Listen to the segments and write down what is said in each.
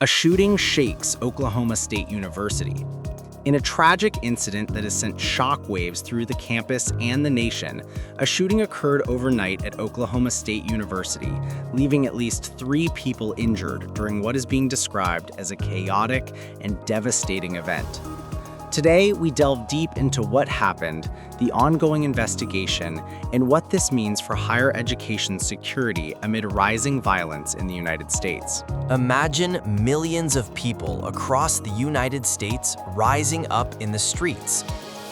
A shooting shakes Oklahoma State University. In a tragic incident that has sent shockwaves through the campus and the nation, a shooting occurred overnight at Oklahoma State University, leaving at least 3 people injured during what is being described as a chaotic and devastating event. Today, we delve deep into what happened, the ongoing investigation, and what this means for higher education security amid rising violence in the United States. Imagine millions of people across the United States rising up in the streets,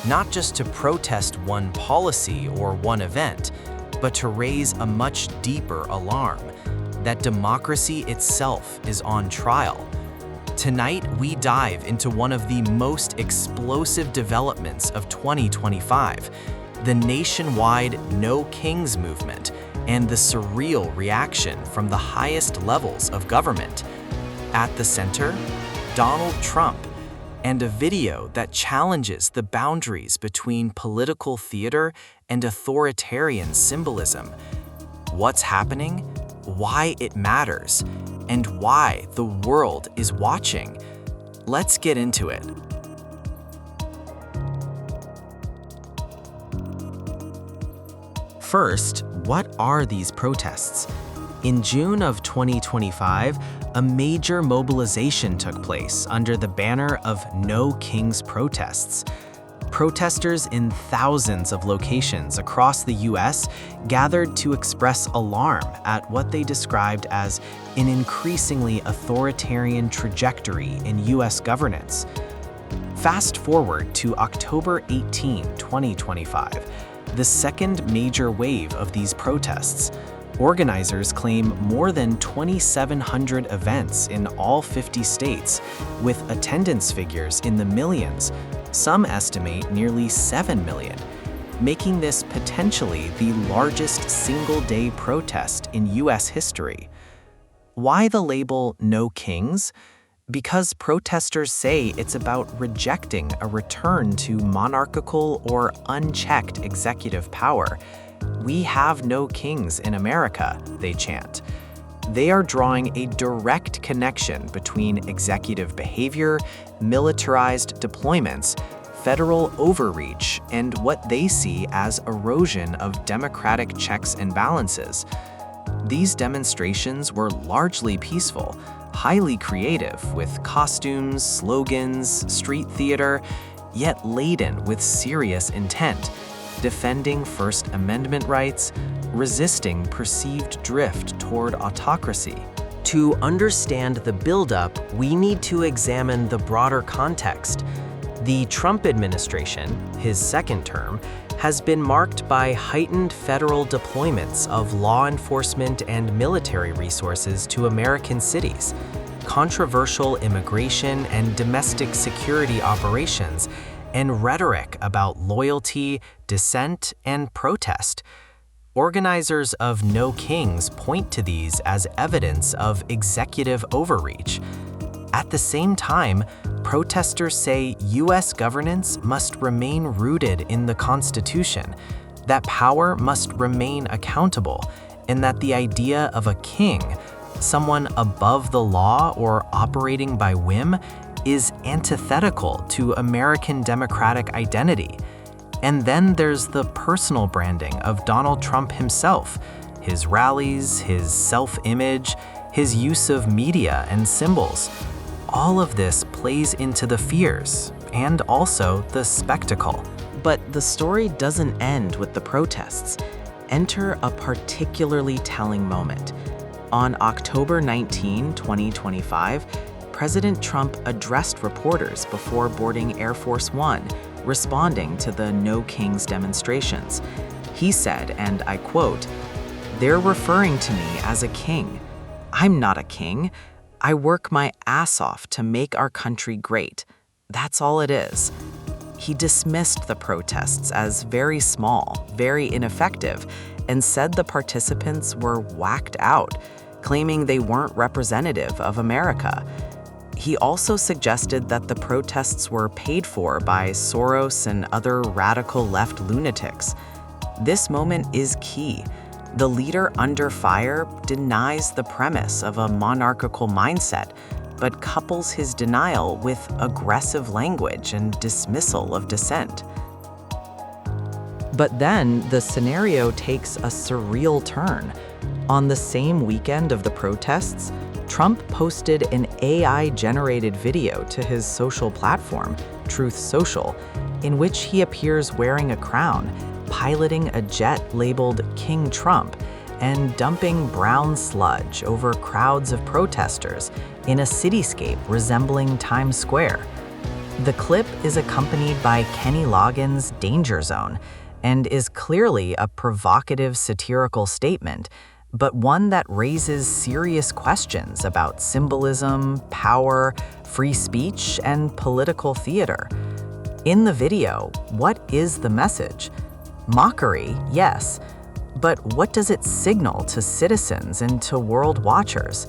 not just to protest one policy or one event, but to raise a much deeper alarm that democracy itself is on trial. Tonight, we dive into one of the most explosive developments of 2025, the nationwide No Kings movement, and the surreal reaction from the highest levels of government. At the center, Donald Trump, and a video that challenges the boundaries between political theater and authoritarian symbolism. What's happening, why it matters, and why the world is watching. Let's get into it. First, what are these protests? In June of 2025, a major mobilization took place under the banner of No Kings protests. Protesters in thousands of locations across the U.S. gathered to express alarm at what they described as an increasingly authoritarian trajectory in U.S. governance. Fast forward to October 18, 2025, the second major wave of these protests. Organizers claim more than 2,700 events in all 50 states, with attendance figures in the millions. Some estimate nearly 7 million, making this potentially the largest single-day protest in U.S. history. Why the label No Kings? Because protesters say it's about rejecting a return to monarchical or unchecked executive power. "We have no kings in America," they chant. They are drawing a direct connection between executive behavior, militarized deployments, federal overreach, and what they see as erosion of democratic checks and balances. These demonstrations were largely peaceful, highly creative, with costumes, slogans, street theater, yet laden with serious intent, defending First Amendment rights, resisting perceived drift toward autocracy. To understand the buildup, we need to examine the broader context. The Trump administration, his second term, has been marked by heightened federal deployments of law enforcement and military resources to American cities, controversial immigration and domestic security operations, and rhetoric about loyalty, dissent, and protest. Organizers of No Kings point to these as evidence of executive overreach. At the same time, protesters say U.S. governance must remain rooted in the Constitution, that power must remain accountable, and that the idea of a king, someone above the law or operating by whim, is antithetical to American democratic identity. And then there's the personal branding of Donald Trump himself, his rallies, his self-image, his use of media and symbols. All of this plays into the fears and also the spectacle. But the story doesn't end with the protests. Enter a particularly telling moment. On October 19, 2025, President Trump addressed reporters before boarding Air Force One, responding to the No Kings demonstrations. He said, and I quote, "They're referring to me as a king. I'm not a king. I work my ass off to make our country great. That's all it is." He dismissed the protests as very small, very ineffective, and said the participants were whacked out, claiming they weren't representative of America. He also suggested that the protests were paid for by Soros and other radical left lunatics. This moment is key. The leader under fire denies the premise of a monarchical mindset, but couples his denial with aggressive language and dismissal of dissent. But then the scenario takes a surreal turn. On the same weekend of the protests, Trump posted an AI-generated video to his social platform, Truth Social, in which he appears wearing a crown, piloting a jet labeled King Trump, and dumping brown sludge over crowds of protesters in a cityscape resembling Times Square. The clip is accompanied by Kenny Loggins' Danger Zone and is clearly a provocative satirical statement, but one that raises serious questions about symbolism, power, free speech, and political theater. In the video, what is the message? Mockery, yes, but what does it signal to citizens and to world watchers?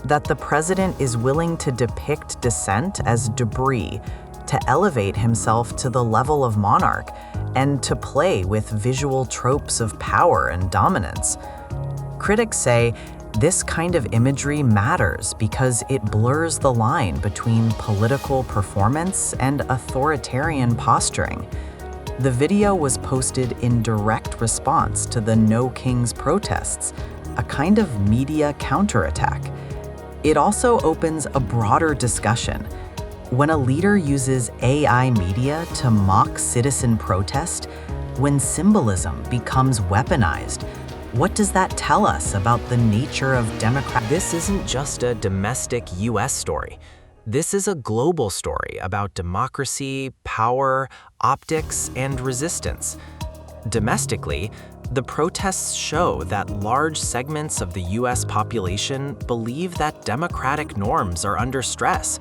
That the president is willing to depict dissent as debris, to elevate himself to the level of monarch, and to play with visual tropes of power and dominance. Critics say this kind of imagery matters because it blurs the line between political performance and authoritarian posturing. The video was posted in direct response to the No Kings protests, a kind of media counterattack. It also opens a broader discussion. When a leader uses AI media to mock citizen protest, when symbolism becomes weaponized, what does that tell us about the nature of democracy? This isn't just a domestic US story. This is a global story about democracy, power, optics, and resistance. Domestically, the protests show that large segments of the US population believe that democratic norms are under stress,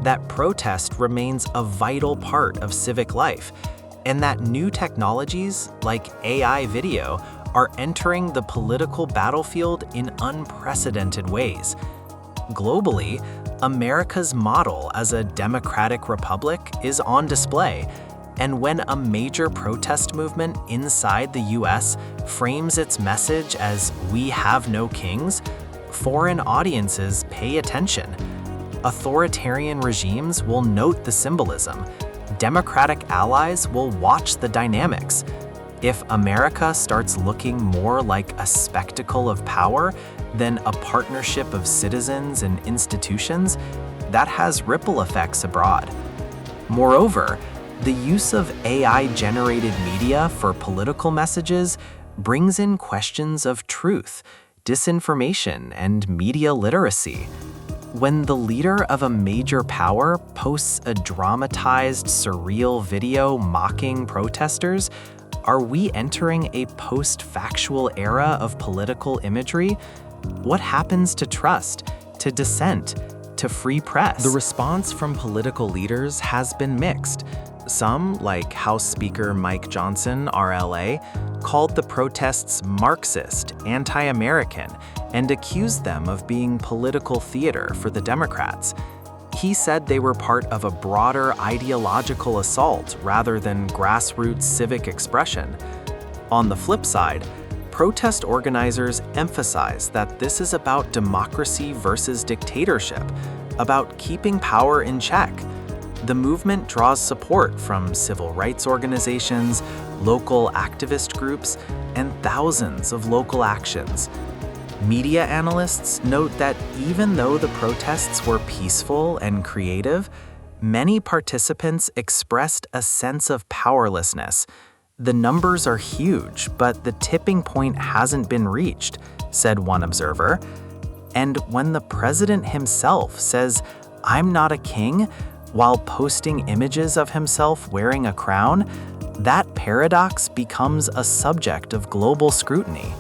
that protest remains a vital part of civic life, and that new technologies like AI video are entering the political battlefield in unprecedented ways. Globally, America's model as a democratic republic is on display, and when a major protest movement inside the US frames its message as "We have no kings," foreign audiences pay attention. Authoritarian regimes will note the symbolism. Democratic allies will watch the dynamics. If America starts looking more like a spectacle of power than a partnership of citizens and institutions, that has ripple effects abroad. Moreover, the use of AI-generated media for political messages brings in questions of truth, disinformation, and media literacy. When the leader of a major power posts a dramatized, surreal video mocking protesters, are we entering a post-factual era of political imagery? What happens to trust, to dissent, to free press? The response from political leaders has been mixed. Some, like House Speaker Mike Johnson, RLA, called the protests Marxist, anti-American, and accused them of being political theater for the Democrats. He said they were part of a broader ideological assault rather than grassroots civic expression. On the flip side, protest organizers emphasize that this is about democracy versus dictatorship, about keeping power in check. The movement draws support from civil rights organizations, local activist groups, and thousands of local actions. Media analysts note that even though the protests were peaceful and creative, many participants expressed a sense of powerlessness. The numbers are huge, but the tipping point hasn't been reached, said one observer. And when the president himself says, "I'm not a king," while posting images of himself wearing a crown, that paradox becomes a subject of global scrutiny.